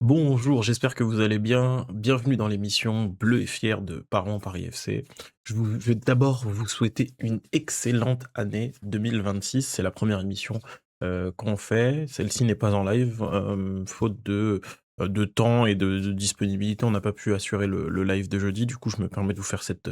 Bonjour, j'espère que vous allez bien. Bienvenue dans l'émission Bleu et fier de Parents Paris FC. Je vais d'abord vous souhaiter une excellente année 2026. C'est la première émission qu'on fait. Celle-ci n'est pas en live, faute de temps et de disponibilité. On n'a pas pu assurer le live de jeudi. Du coup, je me permets de vous faire cette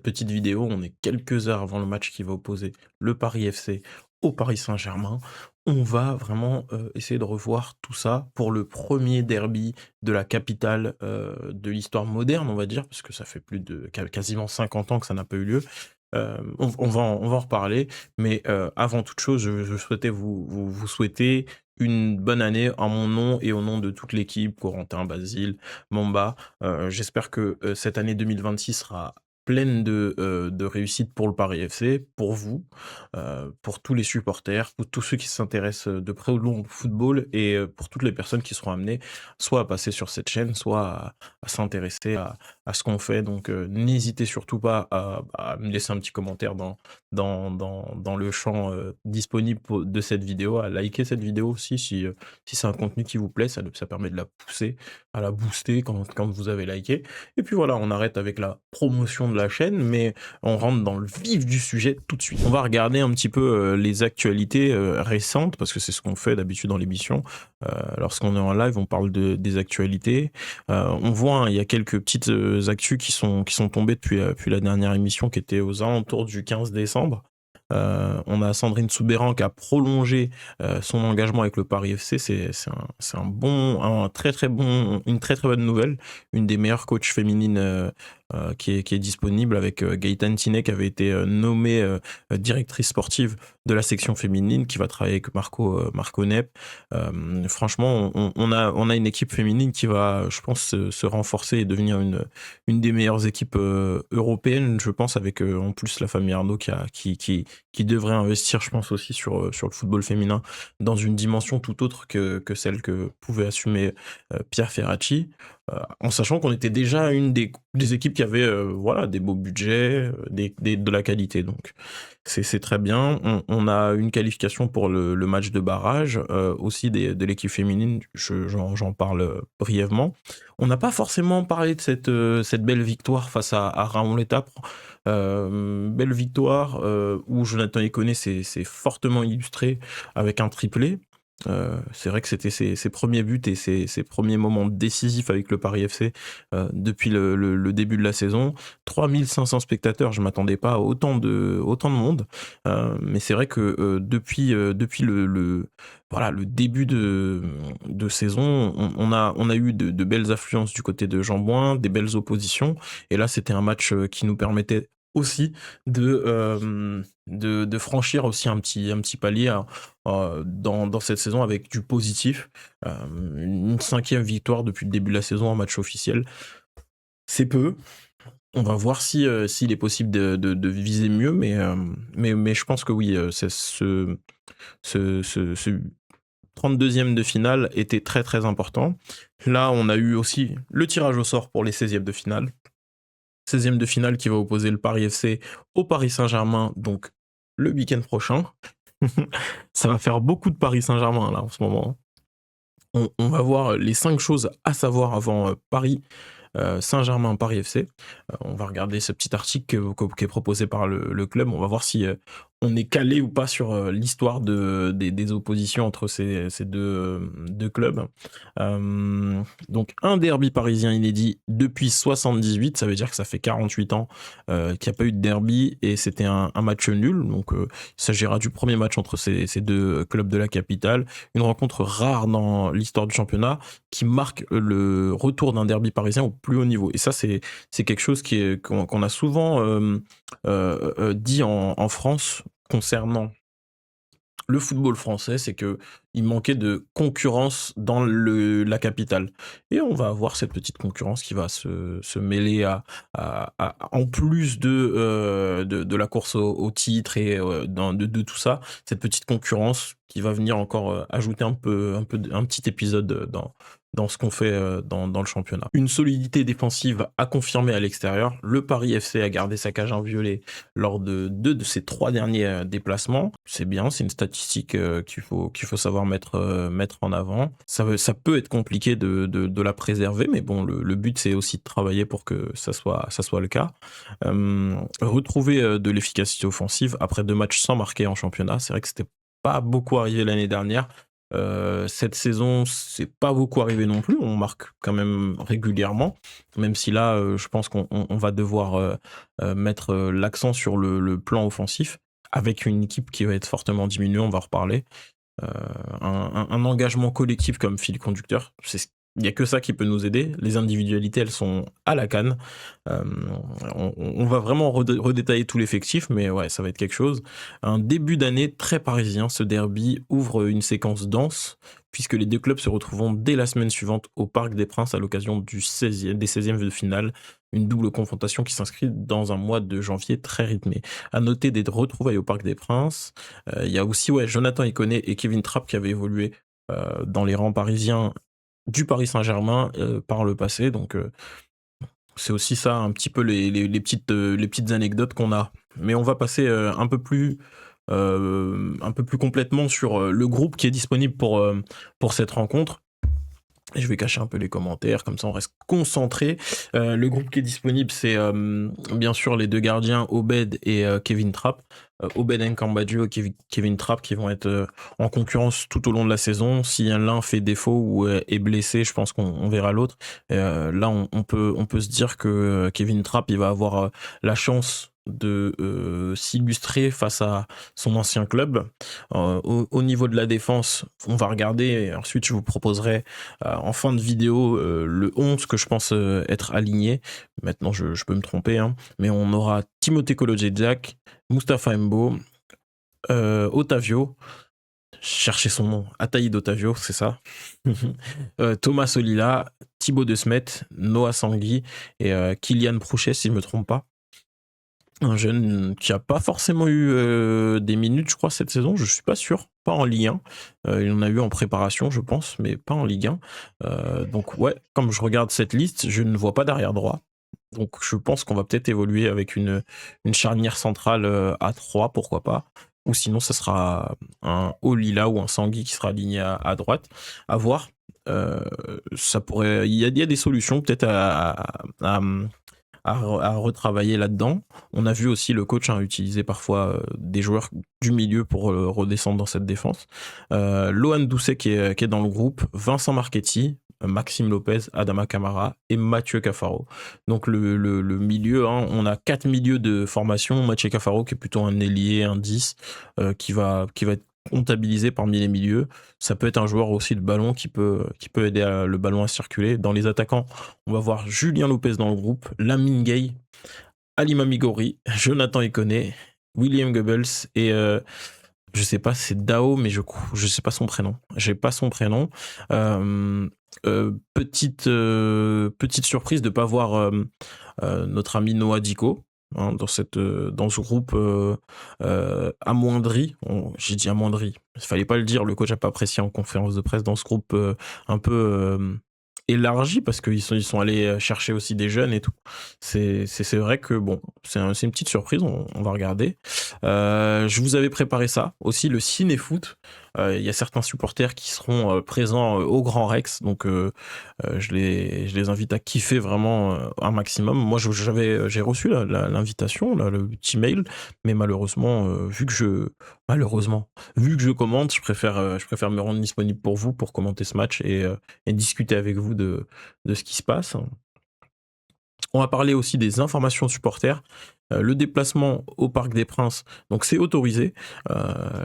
petite vidéo. On est quelques heures avant le match qui va opposer le Paris FC au Paris Saint-Germain. On va vraiment essayer de revoir tout ça pour le premier derby de la capitale de l'histoire moderne, on va dire, parce que ça fait plus de quasiment 50 ans que ça n'a pas eu lieu. On va en reparler, mais avant toute chose, je souhaitais vous souhaiter une bonne année en mon nom et au nom de toute l'équipe, Corentin, Basile, Mamba. J'espère que cette année 2026 sera pleine de réussite pour le Paris FC, pour vous, pour tous les supporters, pour tous ceux qui s'intéressent de près ou de loin au football et pour toutes les personnes qui seront amenées soit à passer sur cette chaîne, soit à s'intéresser à ce qu'on fait. Donc n'hésitez surtout pas à me laisser un petit commentaire dans le champ disponible de cette vidéo, à liker cette vidéo aussi si c'est un contenu qui vous plaît, ça permet de la pousser, à la booster quand vous avez liké. Et puis voilà, on arrête avec la promotion de la chaîne, mais on rentre dans le vif du sujet tout de suite. On va regarder un petit peu les actualités récentes, parce que c'est ce qu'on fait d'habitude dans l'émission. Lorsqu'on est en live, on parle des actualités. On voit, hein, il y a quelques petites actus qui sont tombées depuis la dernière émission, qui était aux alentours du 15 décembre. On a Sandrine Soubeyran qui a prolongé son engagement avec le Paris FC. Une très très bonne nouvelle. Une des meilleures coachs féminines qui est disponible, avec Gaëtane Tinet qui avait été nommée directrice sportive de la section féminine, qui va travailler avec Marco Nepp. Franchement, on a une équipe féminine qui va, je pense, se renforcer et devenir une des meilleures équipes européennes, je pense, avec en plus la famille Arnaud qui devrait investir, je pense, aussi sur le football féminin dans une dimension tout autre que celle que pouvait assumer Pierre Ferracci. En sachant qu'on était déjà une des équipes qui avait voilà, des beaux budgets, de la qualité. Donc c'est très bien. On a une qualification pour le match de barrage, aussi de l'équipe féminine, j'en parle brièvement. On n'a pas forcément parlé de cette belle victoire face à Raon-l'Étape. Belle victoire où Jonathan Iconé s'est fortement illustré avec un triplé. C'est vrai que c'était ses premiers buts et ses premiers moments décisifs avec le Paris FC depuis le début de la saison. 3500 spectateurs, je m'attendais pas à autant de monde. Mais c'est vrai que depuis voilà, le début de saison, on a eu de belles affluences du côté de Jean-Bouin, des belles oppositions. Et là, c'était un match qui nous permettait aussi de franchir aussi un petit palier dans cette saison avec du positif. Une 5e victoire depuis le début de la saison en match officiel. C'est peu. On va voir s'il est possible de viser mieux, mais je pense que oui, c'est ce 32e de finale était très très important. Là, on a eu aussi le tirage au sort pour les 16e de finale. 16e de finale qui va opposer le Paris FC au Paris Saint-Germain, donc le week-end prochain. Ça va faire beaucoup de Paris Saint-Germain là en ce moment. On va voir les 5 choses à savoir avant Paris Saint-Germain Paris FC. On va regarder ce petit article qui est proposé par le club. On va voir si on est calé ou pas sur l'histoire des oppositions entre ces deux clubs. Donc un derby parisien inédit depuis 78, ça veut dire que ça fait 48 ans qu'il n'y a pas eu de derby, et c'était un match nul. Donc il s'agira du premier match entre ces deux clubs de la capitale. Une rencontre rare dans l'histoire du championnat qui marque le retour d'un derby parisien au plus haut niveau. Et ça, c'est quelque chose qu'on a souvent dit en France concernant le football français, c'est que il manquait de concurrence dans la capitale. Et on va avoir cette petite concurrence qui va se mêler en plus de la course au titre et de tout ça, cette petite concurrence qui va venir encore ajouter un petit épisode dans ce qu'on fait dans le championnat. Une solidité défensive à confirmer à l'extérieur. Le Paris FC a gardé sa cage inviolée lors de 2 de ses 3 derniers déplacements. C'est bien, c'est une statistique qu'il faut savoir mettre en avant. Ça peut être compliqué de la préserver, mais bon, le but c'est aussi de travailler pour que ça soit le cas. Retrouver de l'efficacité offensive après 2 matchs sans marquer en championnat, c'est vrai que c'était pas beaucoup arrivé l'année dernière. Cette saison, c'est pas beaucoup arrivé non plus. On marque quand même régulièrement, même si là, je pense qu'on va devoir mettre l'accent sur le plan offensif avec une équipe qui va être fortement diminuée, on va en reparler. Un engagement collectif comme fil conducteur, il n'y a que ça qui peut nous aider. Les individualités, elles sont à la canne. Euh, on va vraiment redétailler tout l'effectif, mais ouais, ça va être quelque chose. Un début d'année très parisien, ce derby ouvre une séquence dense, puisque les deux clubs se retrouveront dès la semaine suivante au Parc des Princes à l'occasion des 16e de finale. Une double confrontation qui s'inscrit dans un mois de janvier très rythmé. À noter des retrouvailles au Parc des Princes. Il y a aussi Jonathan Iconé et Kevin Trapp qui avaient évolué dans les rangs parisiens du Paris Saint-Germain par le passé. Donc c'est aussi ça un petit peu les petites anecdotes qu'on a. Mais on va passer un peu plus complètement sur le groupe qui est disponible pour cette rencontre. Et je vais cacher un peu les commentaires, comme ça on reste concentré. Le groupe qui est disponible, c'est bien sûr les deux gardiens, Obed et Kevin Trapp. Obed Nkambadjo et Kevin Trapp qui vont être en concurrence tout au long de la saison. Si l'un fait défaut ou est blessé, je pense qu'on verra l'autre. Là, on peut se dire que Kevin Trapp, il va avoir la chance de s'illustrer face à son ancien club. Au niveau de la défense, on va regarder et ensuite je vous proposerai en fin de vidéo le 11 que je pense être aligné. Maintenant je peux me tromper, hein, mais on aura Timothée Kolodziejczak, Mustapha Mbo, Otavio, cherchez son nom, Ataïd Otavio, c'est ça. Thomas Solila, Thibaut De Smet, Noah Sangui et Kylian Prouchet si je me trompe pas. Un jeune qui a pas forcément eu des minutes, je crois, cette saison, je suis pas sûr, pas en Ligue 1. Il en a eu en préparation, je pense, mais pas en Ligue 1. Donc ouais, comme je regarde cette liste, je ne vois pas d'arrière droit. Donc je pense qu'on va peut-être évoluer avec une charnière centrale à 3, pourquoi pas. Ou sinon, ça sera un Olila ou un Sangui qui sera aligné à droite. À voir. Ça pourrait. Il y a des solutions peut-être à retravailler là-dedans. On a vu aussi le coach utiliser parfois des joueurs du milieu pour redescendre dans cette défense. Lohan Doucet qui est dans le groupe, Vincent Marchetti, Maxime Lopez, Adama Camara et Mathieu Cafaro. Donc le milieu, on a 4 milieux de formation. Mathieu Cafaro qui est plutôt un ailier, un 10, qui va être comptabilisé parmi les milieux. Ça peut être un joueur aussi de ballon qui peut aider le ballon à circuler. Dans les attaquants, on va voir Julien Lopez dans le groupe, Lamine Gueye, Alima Migori, Jonathan Iconé, William Goebbels et je sais pas, c'est Dao, mais je sais pas son prénom. J'ai pas son prénom. Petite surprise de pas voir notre ami Noah Diko. Dans ce groupe amoindri, j'ai dit amoindri, il fallait pas le dire, le coach a pas apprécié en conférence de presse, dans ce groupe un peu élargi parce qu'ils sont allés chercher aussi des jeunes et tout. C'est vrai que bon, c'est une petite surprise, on va regarder. Je vous avais préparé ça aussi, le ciné-foot. Il y a certains supporters qui seront présents au Grand Rex, donc je les invite à kiffer vraiment un maximum. Moi, j'ai reçu l'invitation, le petit mail, mais malheureusement, vu que je commente, je préfère me rendre disponible pour vous pour commenter ce match et discuter avec vous de ce qui se passe. On va parler aussi des informations supporters. Le déplacement au Parc des Princes, donc c'est autorisé.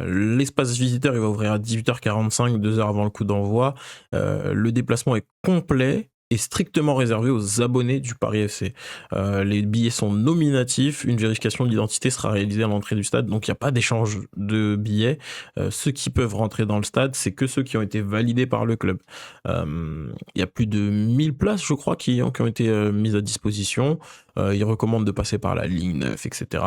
L'espace visiteur, il va ouvrir à 18h45, 2 heures avant le coup d'envoi. Le déplacement est complet et strictement réservé aux abonnés du Paris FC. Les billets sont nominatifs, une vérification d'identité sera réalisée à l'entrée du stade, donc il n'y a pas d'échange de billets. Ceux qui peuvent rentrer dans le stade, c'est que ceux qui ont été validés par le club. Il y a plus de 1000 places, je crois, qui ont été mises à disposition. Ils recommandent de passer par la ligne 9, etc.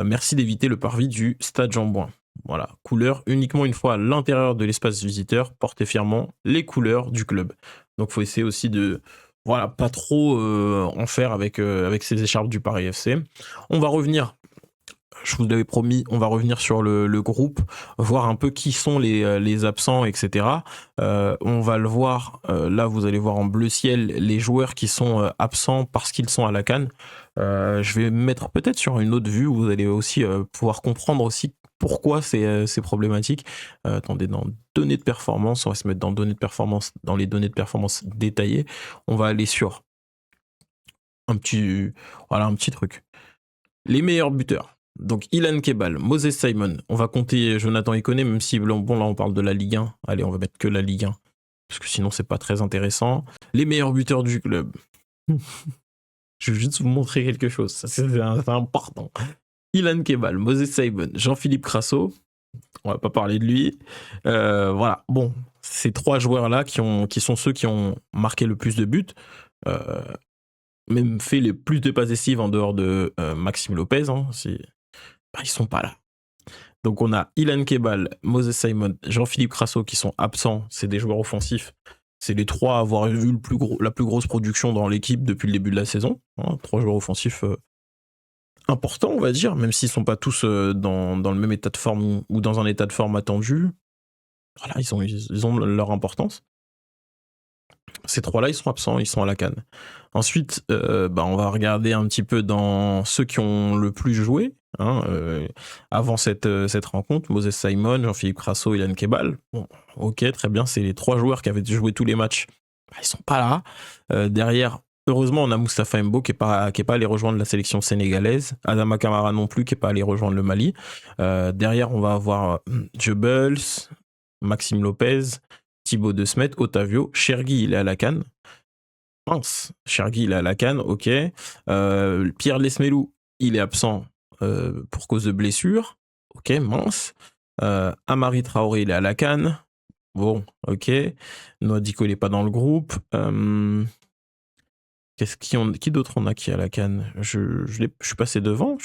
Merci d'éviter le parvis du stade Jean-Bouin. Voilà, couleur uniquement une fois à l'intérieur de l'espace visiteur, portez fièrement les couleurs du club. Donc faut essayer aussi de pas trop en faire avec ces écharpes du Paris FC. On va revenir je vous l'avais promis, on va revenir sur le groupe, voir un peu qui sont les absents, etc. On va le voir, là vous allez voir en bleu ciel les joueurs qui sont absents parce qu'ils sont à la CAN. Je vais me mettre peut-être sur une autre vue où vous allez aussi pouvoir comprendre aussi pourquoi c'est problématique. Attendez, dans données de performance, on va se mettre dans données de performance, dans les données de performance détaillées. On va aller sur un petit truc. Les meilleurs buteurs. Donc Ilan Kebal, Moses Simon. On va compter Jonathan Iconé, même si bon là on parle de la Ligue 1. Allez, on va mettre que la Ligue 1 parce que sinon c'est pas très intéressant. Les meilleurs buteurs du club. Je vais juste vous montrer quelque chose, ça c'est important. Ilan Kebal, Moses Simon, Jean-Philippe Crasso. On va pas parler de lui. Voilà, bon, ces 3 joueurs-là qui sont ceux qui ont marqué le plus de buts, même fait les plus de passes décisives en dehors de Maxime Lopez. Hein, ils sont pas là. Donc on a Ilan Kebal, Moses Simon, Jean-Philippe Crasso qui sont absents. C'est des joueurs offensifs. C'est les 3 à avoir vu la plus grosse production dans l'équipe depuis le début de la saison. Hein, 3 joueurs offensifs importants, on va dire, même s'ils ne sont pas tous dans le même état de forme ou dans un état de forme attendu. Voilà, ils ont leur importance. Ces 3-là, ils sont absents, ils sont à la CAN. Ensuite, on va regarder un petit peu dans ceux qui ont le plus joué. Hein, avant cette rencontre, Moses Simon, Jean-Philippe Crasso, Ilan Kebal. Bon, ok, très bien, c'est les 3 joueurs qui avaient joué tous les matchs. Ils sont pas là. Derrière, heureusement, on a Moustapha Mbo qui est pas allé rejoindre la sélection sénégalaise. Adama Kamara non plus, qui est pas allé rejoindre le Mali. Derrière, on va avoir Jebels, Maxime Lopez, Thibaut De Smet, Otavio, Chergui, il est à la CAN. Mince, Chergui, il est à la CAN, ok. Pierre Lesmelou, il est absent pour cause de blessure. Ok, mince. Amari Traoré, il est à la CAN. Bon, ok. Noadico, il n'est pas dans le groupe. Qui d'autre on a qui est à la CAN? Je suis passé devant.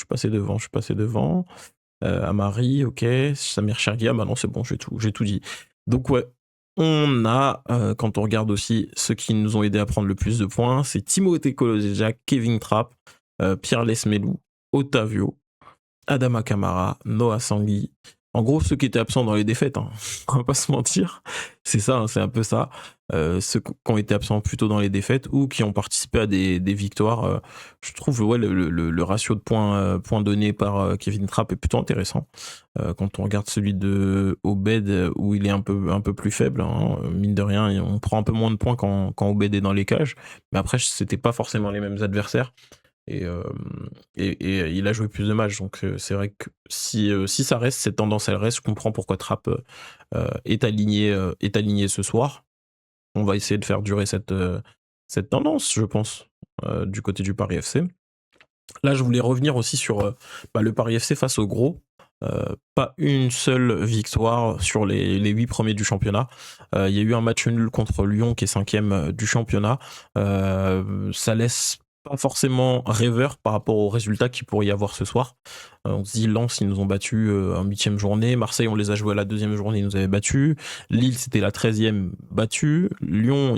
Amari, ok. Samir Chergui, bah non, c'est bon, j'ai tout dit. Donc ouais, on a, quand on regarde aussi ceux qui nous ont aidé à prendre le plus de points, c'est Timothée Kolodziejczak, Kevin Trapp, Pierre Lesmelou, Otavio, Adama Kamara, Noah Sangui. En gros, ceux qui étaient absents dans les défaites, hein. On va pas se mentir, c'est ça, hein, c'est un peu ça. Ceux qui ont été absents plutôt dans les défaites ou qui ont participé à des victoires. Je trouve le ratio de points donnés par Kevin Trapp est plutôt intéressant. Quand on regarde celui de Obed où il est un peu plus faible, hein, mine de rien, on prend un peu moins de points quand Obed est dans les cages. Mais après, c'était pas forcément les mêmes adversaires. Et il a joué plus de matchs, donc c'est vrai que si ça reste, cette tendance elle reste, je comprends pourquoi Trapp est aligné ce soir. On va essayer de faire durer cette tendance, je pense, du côté du Paris FC. Là, je voulais revenir aussi sur le Paris FC face au gros. Pas une seule victoire sur les 8 premiers du championnat. Il y a eu un match nul contre Lyon qui est 5e du championnat. Ça laisse pas forcément rêveur par rapport aux résultats qu'il pourrait y avoir ce soir. On se dit, Lens, ils nous ont battus en 8e journée. Marseille, on les a joués à la 2e journée, ils nous avaient battus. Lille, c'était la 13e battue. Lyon,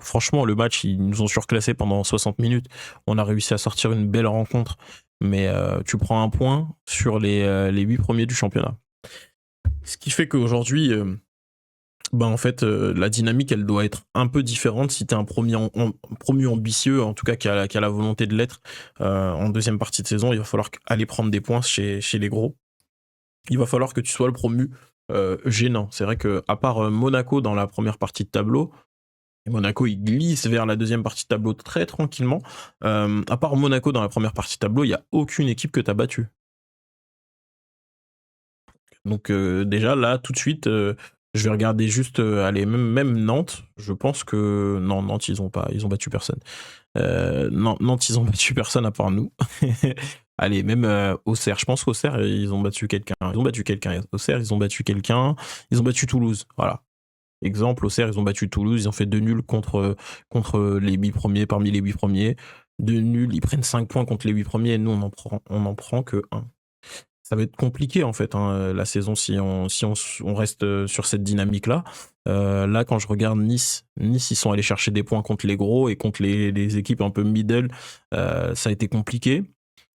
franchement, le match, ils nous ont surclassés pendant 60 minutes. On a réussi à sortir une belle rencontre. Mais tu prends un point sur les 8 premiers du championnat. Ce qui fait qu'aujourd'hui, en fait, la dynamique, elle doit être un peu différente si tu es un promu ambitieux, en tout cas qui a la volonté de l'être. En deuxième partie de saison, il va falloir aller prendre des points chez les gros. Il va falloir que tu sois le promu gênant. C'est vrai qu'à part Monaco dans la première partie de tableau, et Monaco, il glisse vers la deuxième partie de tableau très tranquillement. À part Monaco dans la première partie de tableau, il n'y a aucune équipe que tu as battue. Donc déjà, là, tout de suite, je vais regarder juste, allez, même Nantes, je pense que... Non, Nantes, ils ont battu personne. Nantes, ils ont battu personne à part nous. Allez, même Auxerre, je pense qu'Auxerre, ils ont battu quelqu'un. Auxerre, ils ont battu quelqu'un. Ils ont battu Toulouse, voilà. Exemple, Auxerre, ils ont battu Toulouse, ils ont fait 2 nuls contre les 8 premiers, parmi les 8 premiers. 2 nuls, ils prennent 5 points contre les 8 premiers, et nous, on en prend que 1. Ça va être compliqué, en fait, hein, la saison, si on reste sur cette dynamique-là. Là, quand je regarde Nice, ils sont allés chercher des points contre les gros et contre les équipes un peu middle. Ça a été compliqué.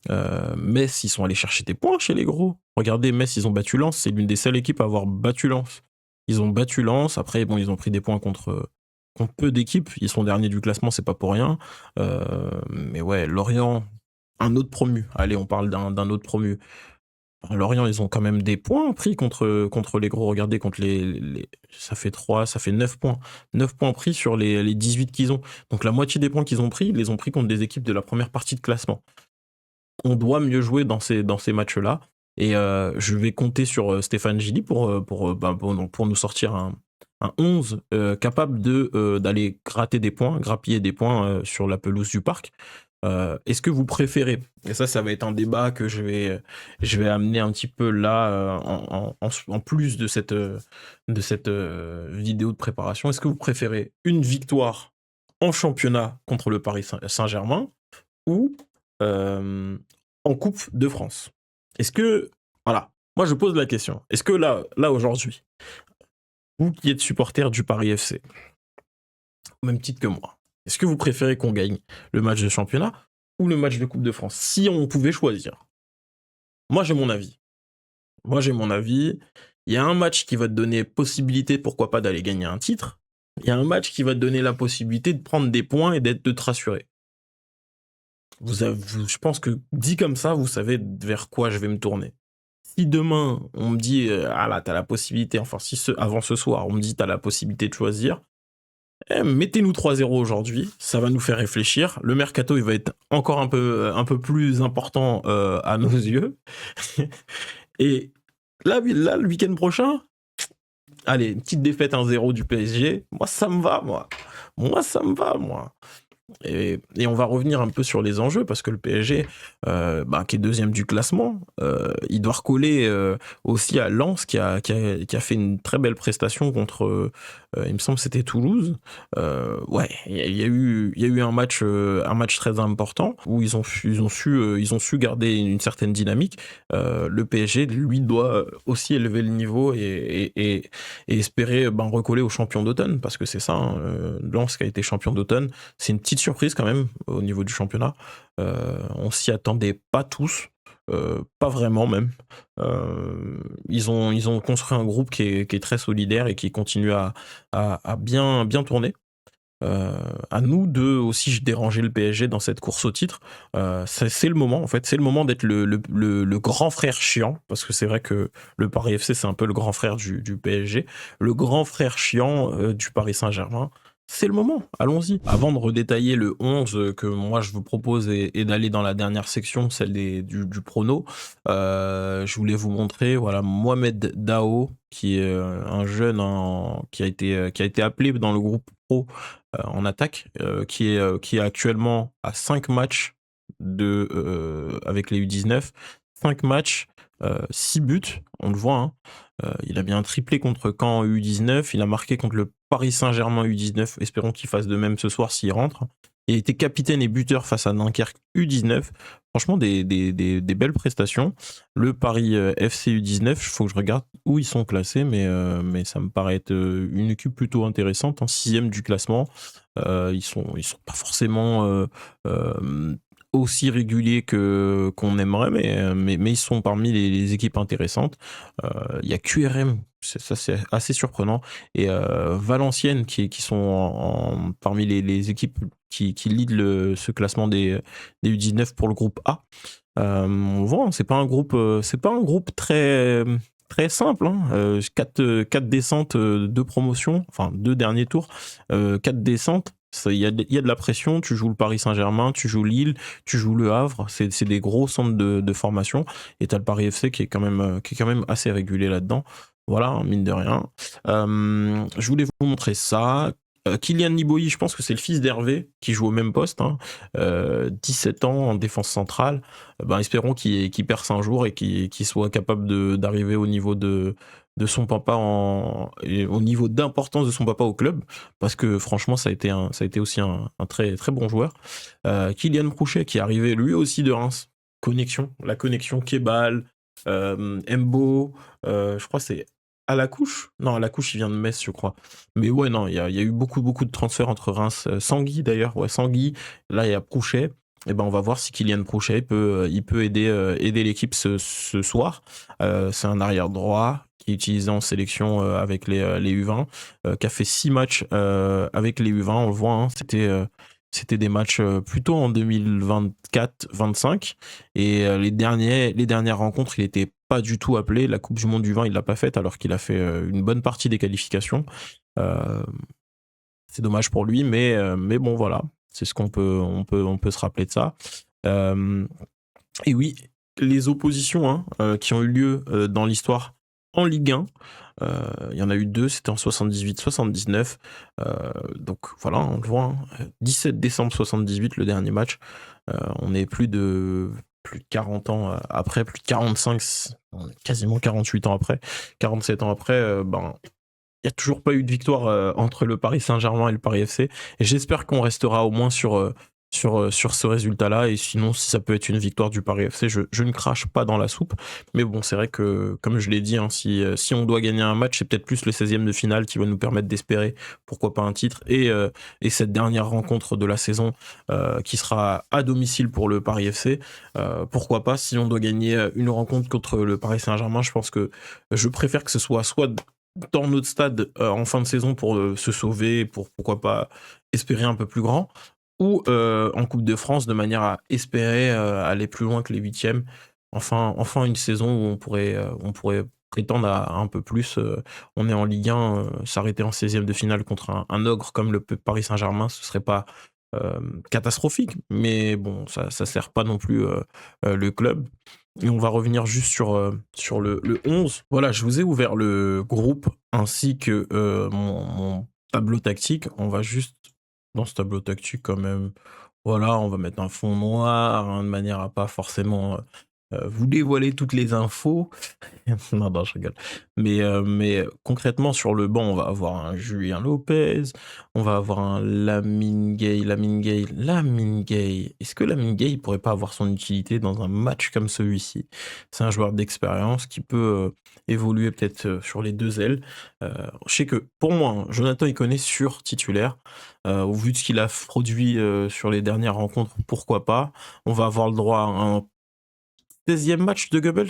Metz, ils sont allés chercher des points chez les gros. Regardez, Metz, ils ont battu Lens. C'est l'une des seules équipes à avoir battu Lens. Ils ont battu Lens. Après, bon, ils ont pris des points contre peu d'équipes. Ils sont derniers du classement, c'est pas pour rien. Mais ouais, Lorient, un autre promu. Allez, on parle d'un autre promu. Lorient, ils ont quand même des points pris contre les gros. Regardez, contre ça fait 3, ça fait 9 points. 9 points pris sur les 18 qu'ils ont. Donc la moitié des points qu'ils ont pris, ils les ont pris contre des équipes de la première partie de classement. On doit mieux jouer dans ces matchs-là. Et je vais compter sur Stéphane Gilly pour nous sortir un 11 capable d'aller gratter des points, grappiller des points sur la pelouse du parc. Est-ce que vous préférez, et ça va être un débat que je vais amener un petit peu là en plus de cette vidéo de préparation, est-ce que vous préférez une victoire en championnat contre le Paris Saint-Germain ou en Coupe de France? Est-ce que, voilà, moi je pose la question, est-ce que là aujourd'hui, vous qui êtes supporter du Paris FC, au même titre que moi, est-ce que vous préférez qu'on gagne le match de championnat ou le match de Coupe de France? Si on pouvait choisir. Moi, j'ai mon avis. Il y a un match qui va te donner possibilité, pourquoi pas, d'aller gagner un titre. Il y a un match qui va te donner la possibilité de prendre des points et de te rassurer. Je pense que dit comme ça, vous savez vers quoi je vais me tourner. Si demain, on me dit, ah là, t'as la possibilité, enfin, avant ce soir, on me dit, t'as la possibilité de choisir, mettez-nous 3-0 aujourd'hui, ça va nous faire réfléchir. Le mercato, il va être encore un peu plus important à nos yeux. Et là, le week-end prochain, allez, une petite défaite 1-0 du PSG, moi, ça me va, moi. Et on va revenir un peu sur les enjeux parce que le PSG, qui est deuxième du classement, il doit recoller aussi à Lens qui a fait une très belle prestation contre, il me semble que c'était Toulouse. Ouais, il y a eu un match très important où ils ont su garder une certaine dynamique. Le PSG, lui, doit aussi élever le niveau et espérer recoller aux champions d'automne parce que c'est ça, hein, Lens qui a été champion d'automne. C'est une petite surprise quand même au niveau du championnat. On s'y attendait pas tous, pas vraiment même. Ils ont construit un groupe qui est très solidaire et qui continue à bien tourner. À nous de aussi déranger le PSG dans cette course au titre. C'est le moment, en fait, c'est le moment d'être le grand frère chiant, parce que c'est vrai que le Paris FC, c'est un peu le grand frère du PSG, le grand frère chiant du Paris Saint-Germain. C'est le moment, allons-y. Avant de redétailler le 11 que moi je vous propose et d'aller dans la dernière section, celle du prono, je voulais vous montrer, voilà, Mohamed Dao, qui est un jeune qui a été appelé dans le groupe pro en attaque, qui est actuellement à 5 matchs avec les U19, 5 matchs, 6 buts, on le voit, hein. Il a bien un triplé contre Caen U19, il a marqué contre le Paris Saint-Germain U19, espérons qu'il fasse de même ce soir s'il rentre. Il a été capitaine et buteur face à Dunkerque U19. Franchement, des belles prestations. Le Paris FC U19, il faut que je regarde où ils sont classés, mais ça me paraît être une équipe plutôt intéressante, en 6e du classement. Ils sont pas forcément aussi réguliers qu'on aimerait, mais ils sont parmi les équipes intéressantes. Il y a QRM, ça c'est assez surprenant, et Valenciennes qui sont parmi les équipes qui lead ce classement des U19 pour le groupe A. On voit, hein, c'est pas un groupe très très simple, hein. 4 descentes, 2 promotions, enfin 2 derniers tours, 4 descentes. Il y a de la pression, tu joues le Paris Saint-Germain, tu joues Lille, tu joues Le Havre, c'est des gros centres de formation, et t'as le Paris FC qui est quand même assez régulier là-dedans. Voilà, hein, mine de rien. Je voulais vous montrer ça. Kylian Niboy, je pense que c'est le fils d'Hervé qui joue au même poste, hein. 17 ans en défense centrale. Espérons qu'il perce un jour et qu'il soit capable d'arriver au niveau de son papa et au niveau d'importance de son papa au club, parce que franchement ça a été aussi un très très bon joueur. Kylian Prouchet qui est arrivé lui aussi de Reims. La connexion Kebal, Mbo, je crois que c'est à la couche. Non, à la couche il vient de Metz, je crois. Mais ouais, non, il y a eu beaucoup de transferts entre Reims. Sanguy d'ailleurs, ouais, Sanguy. Là il y a Prouchet. Et ben on va voir si Kylian Prochet peut aider l'équipe ce soir. C'est un arrière droit qui est utilisé en sélection avec les U20, qui a fait 6 matchs avec les U20, on le voit, hein, c'était des matchs plutôt en 2024-25 et les dernières rencontres, il était pas du tout appelé. La Coupe du Monde du 20, il l'a pas faite alors qu'il a fait une bonne partie des qualifications. Euh, c'est dommage pour lui, mais bon voilà, c'est ce on peut se rappeler de ça. Euh, et oui, les oppositions hein, qui ont eu lieu dans l'histoire en Ligue 1, il y en a eu deux, c'était en 78-79. Donc voilà, on le voit, hein, 17 décembre 78, le dernier match. On est plus de 40 ans après, plus de 45, quasiment 48 ans après, 47 ans après, il n'y a toujours pas eu de victoire entre le Paris Saint-Germain et le Paris FC. Et j'espère qu'on restera au moins sur ce résultat-là. Et sinon, si ça peut être une victoire du Paris FC, je ne crache pas dans la soupe. Mais bon, c'est vrai que, comme je l'ai dit, hein, si on doit gagner un match, c'est peut-être plus le 16e de finale qui va nous permettre d'espérer, pourquoi pas un titre. Et cette dernière rencontre de la saison qui sera à domicile pour le Paris FC, pourquoi pas, si on doit gagner une rencontre contre le Paris Saint-Germain, je pense que je préfère que ce soit dans notre stade en fin de saison pour se sauver, pour pourquoi pas espérer un peu plus grand, ou en Coupe de France de manière à espérer aller plus loin que les huitièmes. Enfin une saison où on pourrait prétendre à un peu plus. On est en Ligue 1, s'arrêter en 16e de finale contre un ogre comme le Paris Saint-Germain, ce serait pas catastrophique, mais bon, ça sert pas non plus le club. Et on va revenir juste sur le 11. Voilà, je vous ai ouvert le groupe ainsi que mon tableau tactique. On va juste, dans ce tableau tactique quand même, voilà, on va mettre un fond noir, hein, de manière à pas forcément vous dévoiler toutes les infos. Non, non, je rigole. Mais concrètement, sur le banc, on va avoir un Julien Lopez, on va avoir un Lamine Gueye. Est-ce que Lamine Gueye il pourrait pas avoir son utilité dans un match comme celui-ci? C'est un joueur d'expérience qui peut évoluer peut-être sur les deux ailes. Je sais que pour moi, hein, Jonathan Iconé sur titulaire, au vu de ce qu'il a produit sur les dernières rencontres, pourquoi pas? On va avoir le droit à un 16e match de Goebbels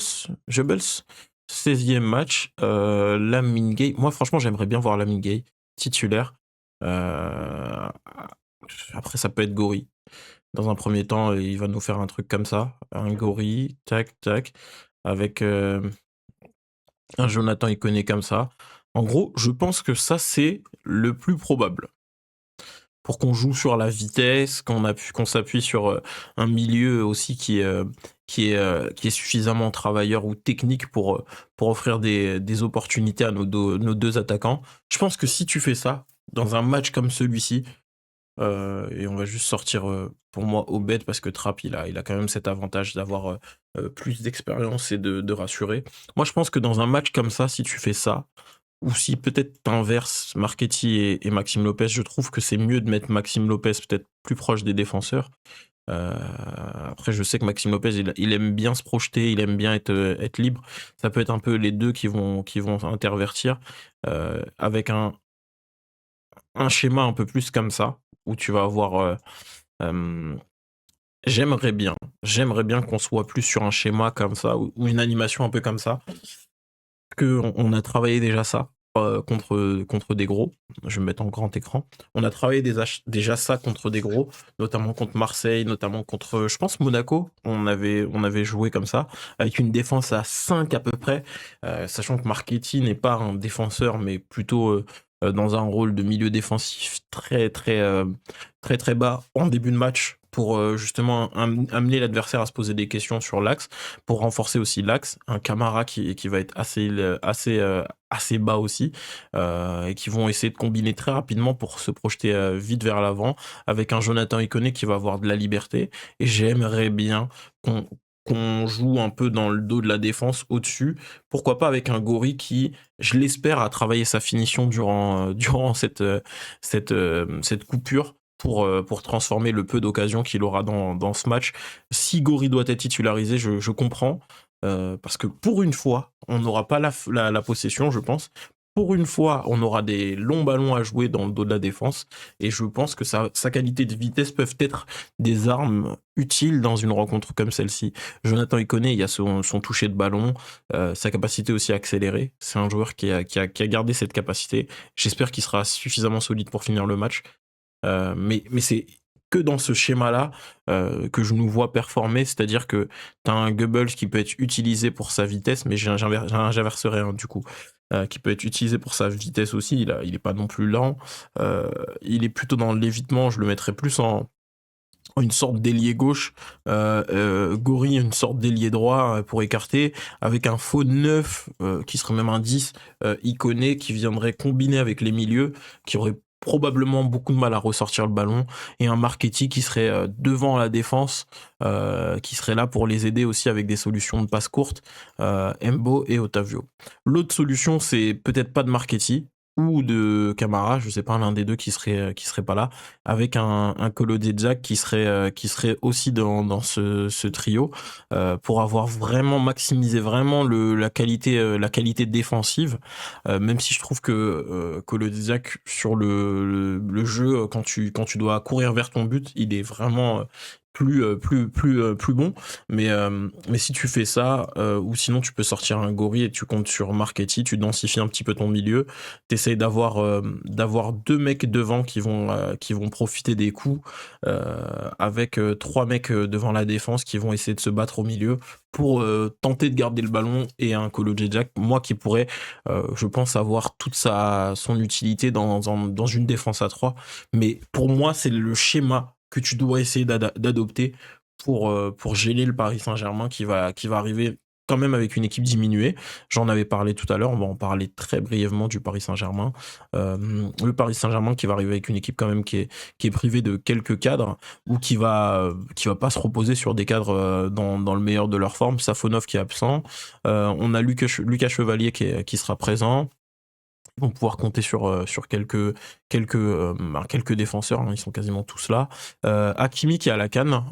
16e match, Lamine Gueye. Moi, franchement, j'aimerais bien voir Lamine Gueye titulaire. Euh, Après, ça peut être Gori. Dans un premier temps, il va nous faire un truc comme ça. Un Gori, tac, tac, avec un Jonathan Iconé comme ça. En gros, je pense que ça, c'est le plus probable. Pour qu'on joue sur la vitesse, qu'on s'appuie sur un milieu aussi qui est suffisamment travailleur ou technique pour offrir des opportunités à nos deux attaquants. Je pense que si tu fais ça, dans un match comme celui-ci, et on va juste sortir pour moi au bête parce que Trapp il a quand même cet avantage d'avoir plus d'expérience et de rassurer. Moi je pense que dans un match comme ça, si tu fais ça, ou si peut-être t'inverses Marchetti et Maxime Lopez, je trouve que c'est mieux de mettre Maxime Lopez peut-être plus proche des défenseurs. Euh, Après, je sais que Maxime Lopez, il aime bien se projeter, il aime bien être libre. Ça peut être un peu les deux qui vont intervertir avec un schéma un peu plus comme ça, où tu vas avoir... euh, j'aimerais bien qu'on soit plus sur un schéma comme ça, ou une animation un peu comme ça, que on a travaillé déjà ça contre des gros. Je vais me mettre en grand écran. On a travaillé déjà ça contre des gros, notamment contre Marseille, notamment contre, je pense, Monaco. On avait joué comme ça, avec une défense à 5 à peu près, sachant que Marchetti n'est pas un défenseur, mais plutôt dans un rôle de milieu défensif très, très, très, très bas en début de match pour justement amener l'adversaire à se poser des questions sur l'axe, pour renforcer aussi l'axe. Un Camara qui va être assez bas aussi, et qui vont essayer de combiner très rapidement pour se projeter vite vers l'avant, avec un Jonathan Iconé qui va avoir de la liberté. Et j'aimerais bien qu'on joue un peu dans le dos de la défense au-dessus. Pourquoi pas avec un Gori qui, je l'espère, a travaillé sa finition durant cette coupure pour transformer le peu d'occasions qu'il aura dans ce match. Si Gori doit être titularisé, je comprends, parce que pour une fois, on n'aura pas la possession, je pense. pour une fois, on aura des longs ballons à jouer dans le dos de la défense. Et je pense que sa qualité de vitesse peuvent être des armes utiles dans une rencontre comme celle-ci. Jonathan Iconé, il y a son toucher de ballon, sa capacité aussi à accélérer. C'est un joueur qui a gardé cette capacité. J'espère qu'il sera suffisamment solide pour finir le match. Mais c'est que dans ce schéma-là que je nous vois performer, c'est-à-dire que tu as un Goebbels qui peut être utilisé pour sa vitesse, mais j'inverserai du coup, qui peut être utilisé pour sa vitesse aussi, il est pas non plus lent, il est plutôt dans l'évitement, je le mettrais plus en une sorte d'ailier gauche, Gori une sorte d'ailier droit pour écarter, avec un faux 9 qui serait même un 10, Iconé qui viendrait combiner avec les milieux, qui aurait probablement beaucoup de mal à ressortir le ballon, et un Marchetti qui serait devant la défense, qui serait là pour les aider aussi avec des solutions de passe courtes, Embo et Otavio. L'autre solution, c'est peut-être pas de Marchetti, ou de Camara, je sais pas, l'un des deux qui serait pas là, avec un Kolo Djak qui serait aussi dans ce trio, pour avoir vraiment maximisé vraiment la qualité défensive, même si je trouve que Kolo Djak sur le jeu, quand tu dois courir vers ton but, il est vraiment plus bon, mais si tu fais ça, ou sinon tu peux sortir un Gori et tu comptes sur Marchetti, tu densifies un petit peu ton milieu, t'essayes d'avoir deux mecs devant qui vont profiter des coups, avec trois mecs devant la défense qui vont essayer de se battre au milieu pour tenter de garder le ballon, et un Kolo Djak, moi, qui pourrait, je pense, avoir toute son utilité dans une défense à 3. Mais pour moi, c'est le schéma que tu dois essayer d'adopter pour gêner le Paris Saint-Germain qui va arriver quand même avec une équipe diminuée. J'en avais parlé tout à l'heure, on va en parler très brièvement du Paris Saint-Germain. Le Paris Saint-Germain qui va arriver avec une équipe quand même qui est privée de quelques cadres, ou qui va pas se reposer sur des cadres dans le meilleur de leur forme. Safonov qui est absent. On a Lucas Chevalier qui sera présent. Ils vont pouvoir compter sur quelques défenseurs, hein, ils sont quasiment tous là. Hakimi qui est à la CAN,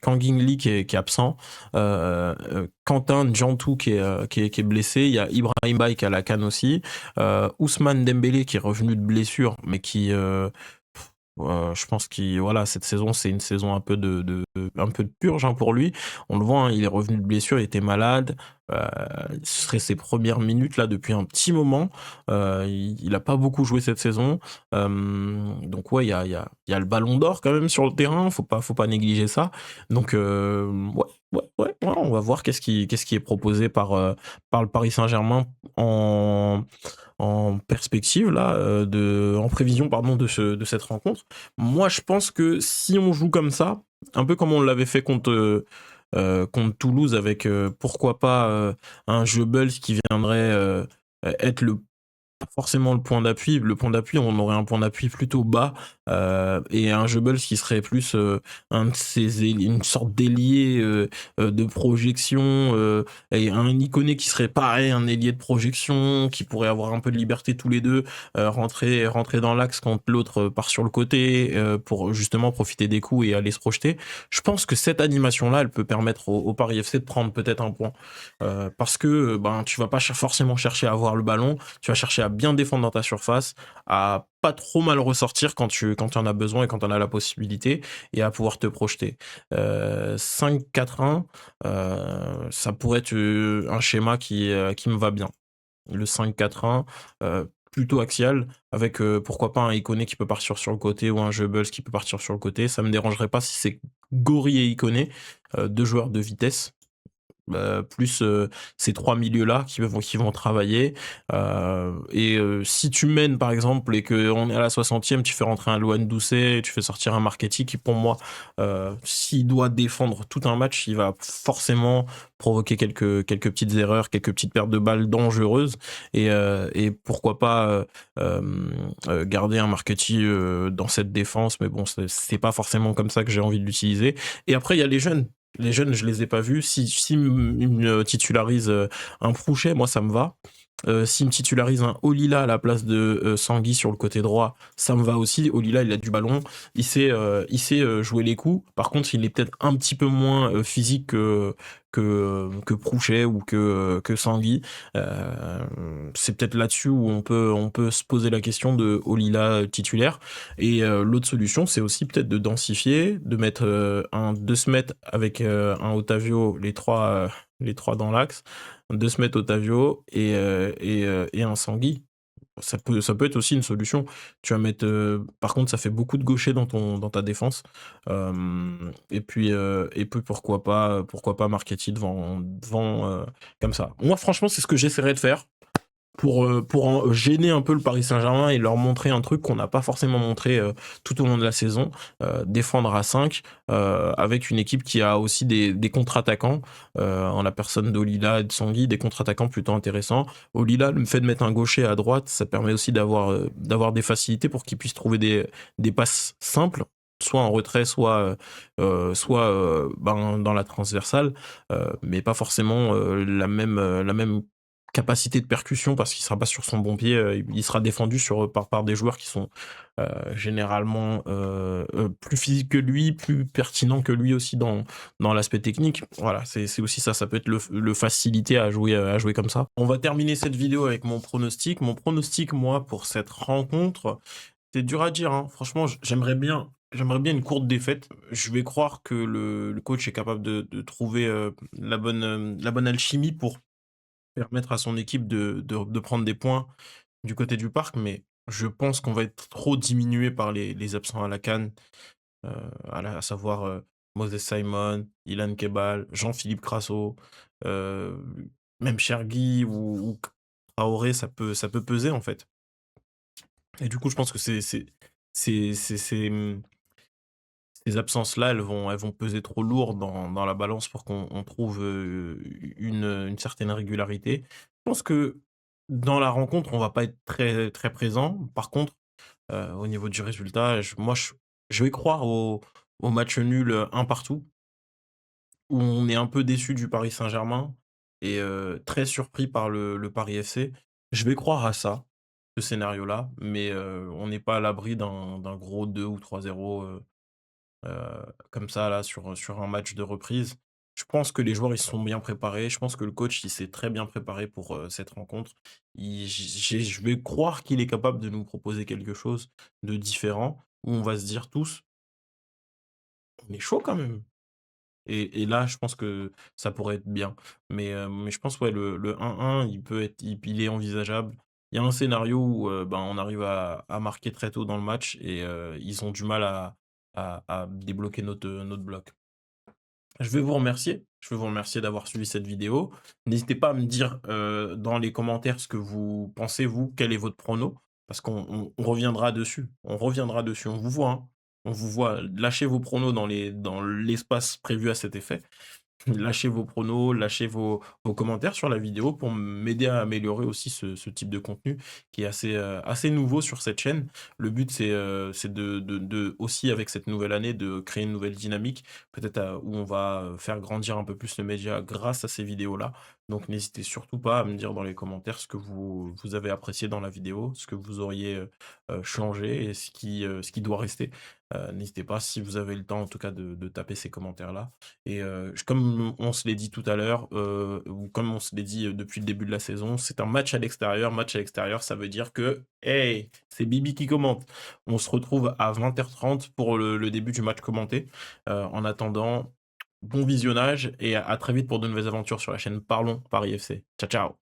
Kang-in Lee qui est absent, Quentin Djantou qui est blessé, il y a Ibrahim Baye qui est à la CAN aussi, Ousmane Dembélé qui est revenu de blessure, mais je pense voilà, cette saison, c'est une saison un peu de purge, hein, pour lui. On le voit, hein, il est revenu de blessure, il était malade. Euh, Ce serait ses premières minutes là depuis un petit moment. Il a pas beaucoup joué cette saison. Donc ouais, il y a le Ballon d'Or quand même sur le terrain. Faut pas négliger ça. Donc ouais, on va voir qu'est-ce qui est proposé par le Paris Saint-Germain en perspective là, en prévision, pardon, de cette rencontre. Moi, je pense que si on joue comme ça, un peu comme on l'avait fait contre Toulouse, avec pourquoi pas un Goebbels qui viendrait être pas forcément le point d'appui. Le point d'appui, on aurait un point d'appui plutôt bas, et un Goebbels qui serait plus une sorte d'ailier de projection, et un Iconé qui serait pareil, un ailier de projection, qui pourrait avoir un peu de liberté tous les deux, rentrer dans l'axe quand l'autre part sur le côté, pour justement profiter des coups et aller se projeter. Je pense que cette animation-là, elle peut permettre au Paris FC de prendre peut-être un point, parce que ben tu vas pas forcément chercher à avoir le ballon, tu vas chercher à bien défendre dans ta surface, à pas trop mal ressortir quand tu en as besoin et quand tu en as la possibilité, et à pouvoir te projeter. 5-4-1, ça pourrait être un schéma qui me va bien. Le 5-4-1, plutôt axial, avec pourquoi pas un Iconé qui peut partir sur le côté, ou un Goebbels qui peut partir sur le côté. Ça me dérangerait pas si c'est Gori et Iconé, deux joueurs de vitesse, plus ces trois milieux-là qui vont travailler. Et si tu mènes, par exemple, et qu'on est à la 60e, tu fais rentrer un Loan Doucet, tu fais sortir un Marchetti qui, pour moi, s'il doit défendre tout un match, il va forcément provoquer quelques petites erreurs, quelques petites pertes de balles dangereuses. Et pourquoi pas garder un Marchetti dans cette défense. Mais bon, c'est pas forcément comme ça que j'ai envie de l'utiliser. Et après, il y a les jeunes. Les jeunes, je les ai pas vus. Si me titularise un Prouchet, moi ça me va. S'il me titularise un Olila à la place de Sangui sur le côté droit, ça me va aussi. Olila, il a du ballon, il sait jouer les coups. Par contre, il est peut-être un petit peu moins physique que Prouchet ou que Sanguy. C'est peut-être là-dessus où on peut se poser la question de Olila titulaire. Et l'autre solution, c'est aussi peut-être de densifier, de se mettre avec un Otavio, les trois dans l'axe, de se mettre Otavio et un Sanguy. Ça peut être aussi une solution. Par contre, ça fait beaucoup de gauchers dans ta défense. Et puis pourquoi pas Marchetti devant comme ça. Moi, franchement, c'est ce que j'essaierai de faire pour gêner un peu le Paris Saint-Germain et leur montrer un truc qu'on n'a pas forcément montré tout au long de la saison. Défendre à 5 avec une équipe qui a aussi des contre-attaquants en la personne d'Olila et de Sangui, des contre-attaquants plutôt intéressants. Olila, le fait de mettre un gaucher à droite, ça permet aussi d'avoir des facilités pour qu'il puisse trouver des passes simples, soit en retrait, soit dans la transversale, mais pas forcément la même capacité de percussion parce qu'il sera pas sur son bon pied, il sera défendu par des joueurs qui sont généralement plus physiques que lui, plus pertinents que lui aussi dans l'aspect technique. Voilà, c'est aussi ça, ça peut être le faciliter à jouer comme ça. On va terminer cette vidéo avec mon pronostic. Mon pronostic, moi, pour cette rencontre, c'est dur à dire, hein. Franchement, j'aimerais bien une courte défaite. Je vais croire que le coach est capable de trouver la bonne alchimie pour permettre à son équipe de prendre des points du côté du parc, mais je pense qu'on va être trop diminué par les absents à la CAN, à savoir Moses Simon, Ilan Kebal, Jean-Philippe Crasso, euh, même Chergui ou Traoré, ça peut peser en fait. Et du coup, je pense que ces absences-là, elles vont peser trop lourd dans la balance pour qu'on trouve une certaine régularité. Je pense que dans la rencontre, on va pas être très, très présent. Par contre, au niveau du résultat, je vais croire au match nul un partout, où on est un peu déçu du Paris Saint-Germain et très surpris par le Paris FC. Je vais croire à ça, ce scénario-là, mais on n'est pas à l'abri d'un gros 2 ou 3-0 comme ça là sur un match de reprise. Je pense que les joueurs ils sont bien préparés. Je pense que le coach il s'est très bien préparé pour cette rencontre. Je vais croire qu'il est capable de nous proposer quelque chose de différent où on va se dire tous, on est chaud quand même. Et là, je pense que ça pourrait être bien. Mais je pense ouais le 1-1 il est envisageable. Il y a un scénario où ben, on arrive à marquer très tôt dans le match et ils ont du mal à débloquer notre bloc. Je vais vous remercier. Je veux vous remercier d'avoir suivi cette vidéo. N'hésitez pas à me dire dans les commentaires ce que vous pensez, vous, quel est votre prono, parce qu'on reviendra dessus. On reviendra dessus. On vous voit, hein. On vous voit. Lâchez vos pronos dans l'espace prévu à cet effet. Lâchez vos pronos, lâchez vos commentaires sur la vidéo pour m'aider à améliorer aussi ce type de contenu qui est assez nouveau sur cette chaîne. Le but, c'est aussi, avec cette nouvelle année, de créer une nouvelle dynamique, peut-être où on va faire grandir un peu plus le média grâce à ces vidéos-là. Donc, n'hésitez surtout pas à me dire dans les commentaires ce que vous avez apprécié dans la vidéo, ce que vous auriez changé et ce qui doit rester. N'hésitez pas, si vous avez le temps, en tout cas, de taper ces commentaires-là. Et comme on se l'est dit tout à l'heure, ou comme on se l'est dit depuis le début de la saison, c'est un match à l'extérieur. Match à l'extérieur, ça veut dire que, hey, c'est Bibi qui commente. On se retrouve à 20h30 pour le début du match commenté. En attendant, bon visionnage et à très vite pour de nouvelles aventures sur la chaîne Parlons Paris FC. Ciao, ciao!